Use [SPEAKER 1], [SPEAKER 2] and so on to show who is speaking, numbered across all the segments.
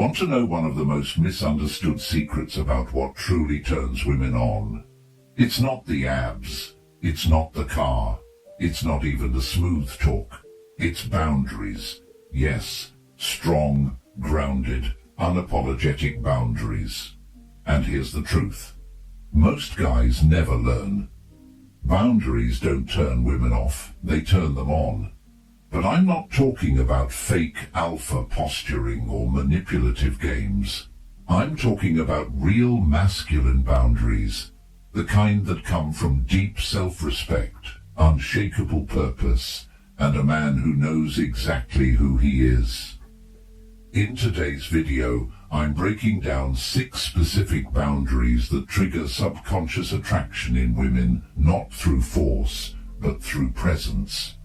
[SPEAKER 1] Want to know one of the most misunderstood secrets about what truly turns women on? It's not the abs, it's not the car, it's not even the smooth talk. It's boundaries. Yes, strong, grounded, unapologetic boundaries. And here's the truth. Most guys never learn. Boundaries don't turn women off, they turn them on. But I'm not talking about fake alpha posturing or manipulative games. I'm talking about real masculine boundaries, the kind that come from deep self-respect, unshakable purpose, and a man who knows exactly who he is. In today's video, I'm breaking down 6 specific boundaries that trigger subconscious attraction in women, not through force, but through presence.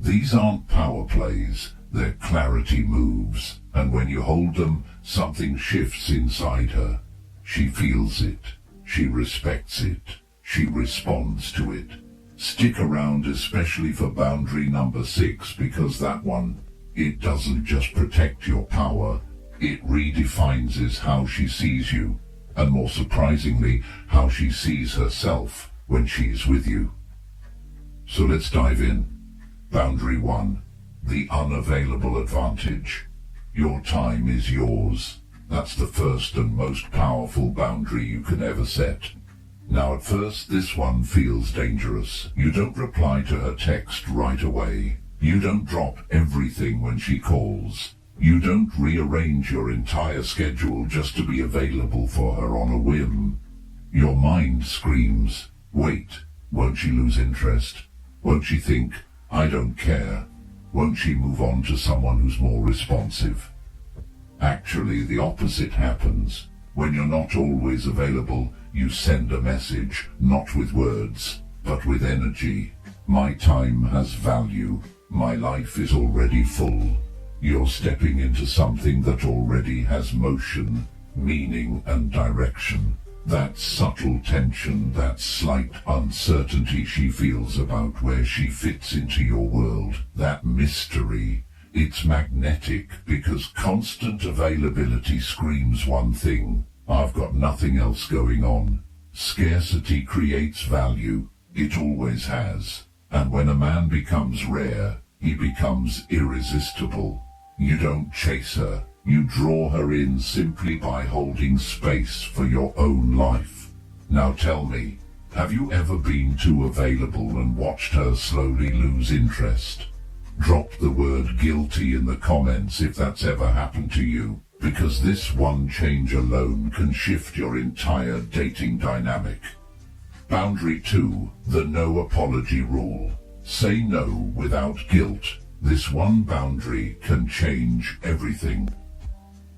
[SPEAKER 1] These aren't power plays, they're clarity moves, and when you hold them, something shifts inside her. She feels it, she respects it, she responds to it. Stick around especially for boundary number 6, because that one, it doesn't just protect your power, it redefines how she sees you, and more surprisingly, how she sees herself when she's with you. So let's dive in. Boundary 1. The unavailable advantage. Your time is yours. That's the first and most powerful boundary you can ever set. Now at first this one feels dangerous. You don't reply to her text right away. You don't drop everything when she calls. You don't rearrange your entire schedule just to be available for her on a whim. Your mind screams, wait, won't she lose interest? Won't she think, I don't care? Won't she move on to someone who's more responsive? Actually, the opposite happens. When you're not always available, you send a message, not with words, but with energy. My time has value. My life is already full. You're stepping into something that already has motion, meaning, and direction. That subtle tension, that slight uncertainty she feels about where she fits into your world, that mystery, it's magnetic because constant availability screams one thing: I've got nothing else going on. Scarcity creates value. It always has. And when a man becomes rare, he becomes irresistible. You don't chase her. You draw her in simply by holding space for your own life. Now tell me, have you ever been too available and watched her slowly lose interest? Drop the word guilty in the comments if that's ever happened to you, because this one change alone can shift your entire dating dynamic. Boundary 2, the no apology rule. Say no without guilt. This one boundary can change everything.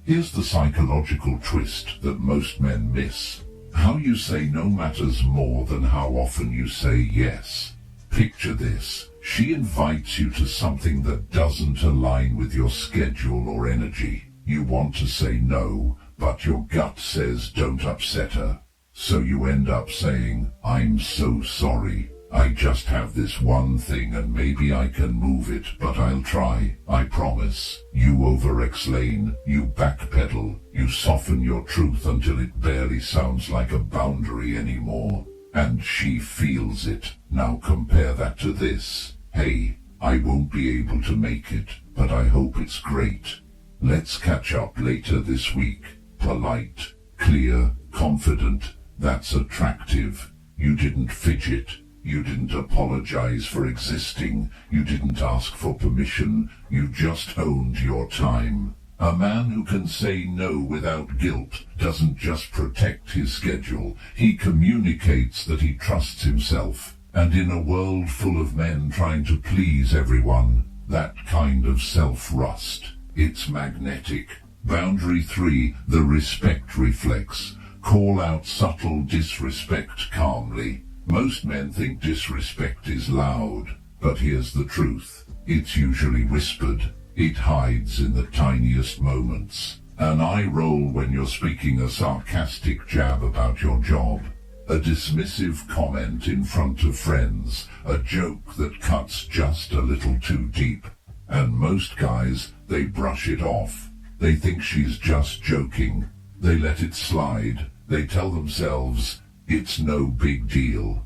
[SPEAKER 1] Here's the psychological twist that most men miss. How you say no matters more than how often you say yes. Picture this. She invites you to something that doesn't align with your schedule or energy. You want to say no, but your gut says don't upset her. So you end up saying, I'm so sorry. I just have this one thing and maybe I can move it, but I'll try, I promise. You over-explain, you backpedal, you soften your truth until it barely sounds like a boundary anymore. And she feels it. Now compare that to this. Hey, I won't be able to make it, but I hope it's great. Let's catch up later this week. Polite, clear, confident. That's attractive. You didn't fidget. You didn't apologize for existing. You didn't ask for permission. You just owned your time. A man who can say no without guilt doesn't just protect his schedule. He communicates that he trusts himself. And in a world full of men trying to please everyone, that kind of self-rust, it's magnetic. Boundary 3, the respect reflex. Call out subtle disrespect calmly. Most men think disrespect is loud, but here's the truth. It's usually whispered. It hides in the tiniest moments. An eye roll when you're speaking a sarcastic jab about your job. A dismissive comment in front of friends. A joke that cuts just a little too deep. And most guys, they brush it off. They think she's just joking. They let it slide. They tell themselves, it's no big deal.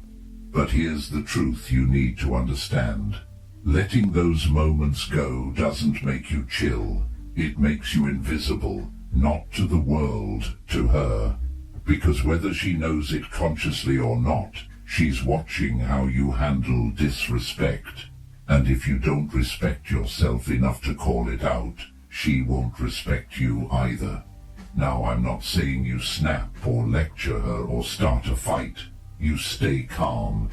[SPEAKER 1] But here's the truth you need to understand. Letting those moments go doesn't make you chill. It makes you invisible, not to the world, to her. Because whether she knows it consciously or not, she's watching how you handle disrespect. And if you don't respect yourself enough to call it out, she won't respect you either. Now, I'm not saying you snap or lecture her or start a fight. You stay calm.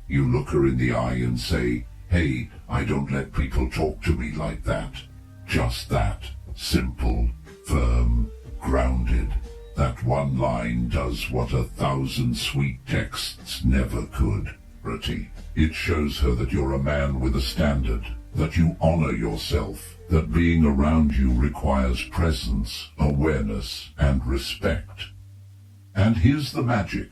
[SPEAKER 1] You look her in the eye and say, hey, I don't let people talk to me like that. Just that. Simple, firm, grounded. That one line does what 1,000 sweet texts never could. It shows her that you're a man with a standard, that you honor yourself, that being around you requires presence, awareness, and respect. And here's the magic.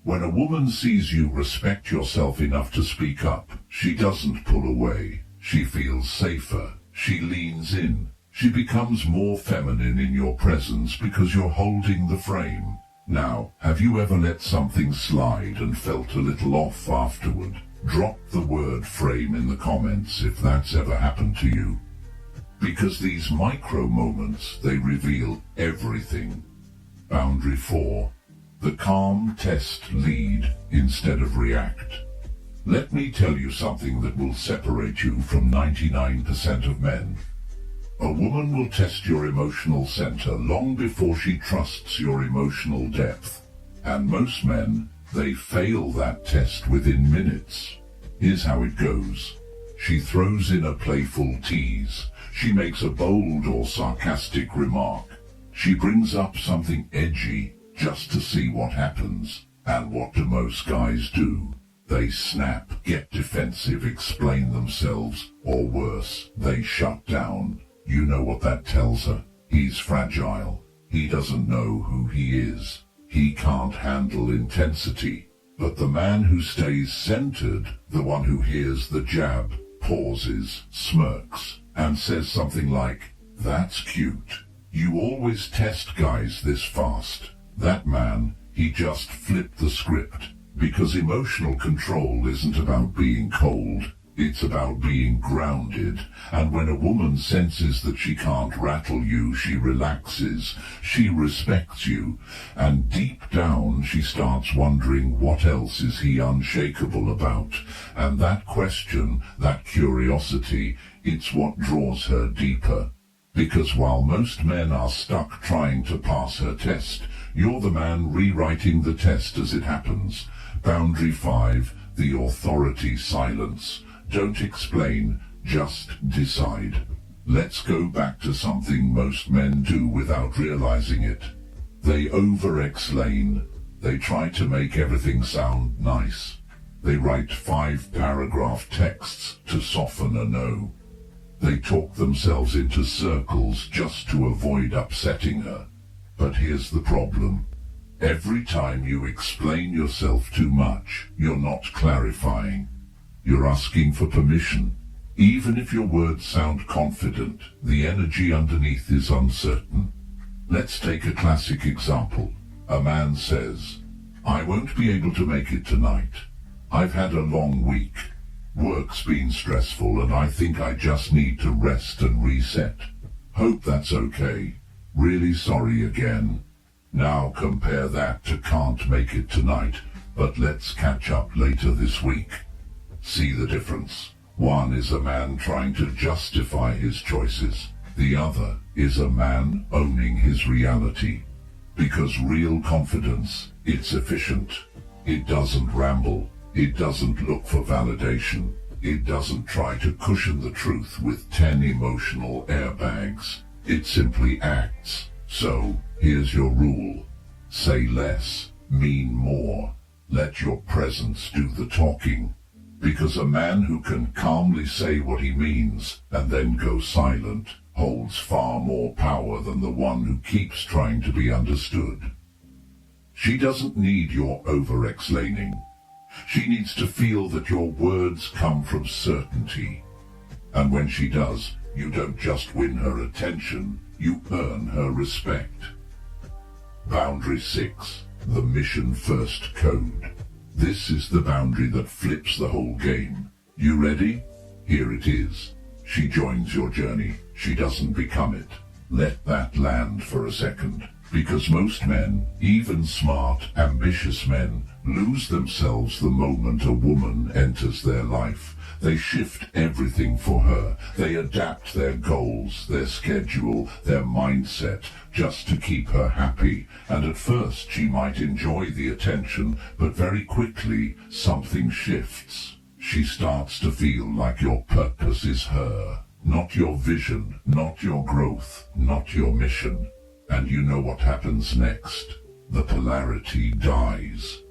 [SPEAKER 1] When a woman sees you respect yourself enough to speak up, she doesn't pull away. She feels safer. She leans in. She becomes more feminine in your presence because you're holding the frame. Now, have you ever let something slide and felt a little off afterward? Drop the word frame in the comments if that's ever happened to you. Because these micro moments, they reveal everything. Boundary 4. The calm test lead instead of react. Let me tell you something that will separate you from 99% of men. A woman will test your emotional center long before she trusts your emotional depth. And most men, they fail that test within minutes. Here's how it goes. She throws in a playful tease. She makes a bold or sarcastic remark. She brings up something edgy just to see what happens. And what do most guys do? They snap, get defensive, explain themselves, or worse, they shut down. You know what that tells her? He's fragile. He doesn't know who he is. He can't handle intensity. But the man who stays centered, the one who hears the jab, pauses, smirks, and says something like, that's cute. You always test guys this fast. That man, he just flipped the script. Because emotional control isn't about being cold. It's about being grounded, and when a woman senses that she can't rattle you, she relaxes, she respects you, and deep down she starts wondering what else is he unshakable about. And that question, that curiosity, it's what draws her deeper. Because while most men are stuck trying to pass her test, you're the man rewriting the test as it happens. Boundary 5, the authority silence. Don't explain, just decide. Let's go back to something most men do without realizing it. They over-explain. They try to make everything sound nice. They write 5-paragraph texts to soften a no. They talk themselves into circles just to avoid upsetting her. But here's the problem. Every time you explain yourself too much, you're not clarifying. You're asking for permission. Even if your words sound confident, the energy underneath is uncertain. Let's take a classic example. A man says, I won't be able to make it tonight. I've had a long week. Work's been stressful and I think I just need to rest and reset. Hope that's okay. Really sorry again. Now compare that to can't make it tonight, but let's catch up later this week. See the difference? One is a man trying to justify his choices. The other is a man owning his reality. Because real confidence, it's efficient. It doesn't ramble. It doesn't look for validation. It doesn't try to cushion the truth with 10 emotional airbags. It simply acts. So, here's your rule. Say less, mean more. Let your presence do the talking. Because a man who can calmly say what he means and then go silent holds far more power than the one who keeps trying to be understood. She doesn't need your over-explaining. She needs to feel that your words come from certainty. And when she does, you don't just win her attention, You earn her respect. Boundary 6. The Mission First Code. This is the boundary that flips the whole game. You ready? Here it is. She joins your journey. She doesn't become it. Let that land for a second. Because most men, even smart, ambitious men, lose themselves the moment a woman enters their life. They shift everything for her. They adapt their goals, their schedule, their mindset, just to keep her happy. And at first she might enjoy the attention, but very quickly something shifts. She starts to feel like your purpose is her, not your vision, not your growth, not your mission. And you know what happens next. The polarity dies.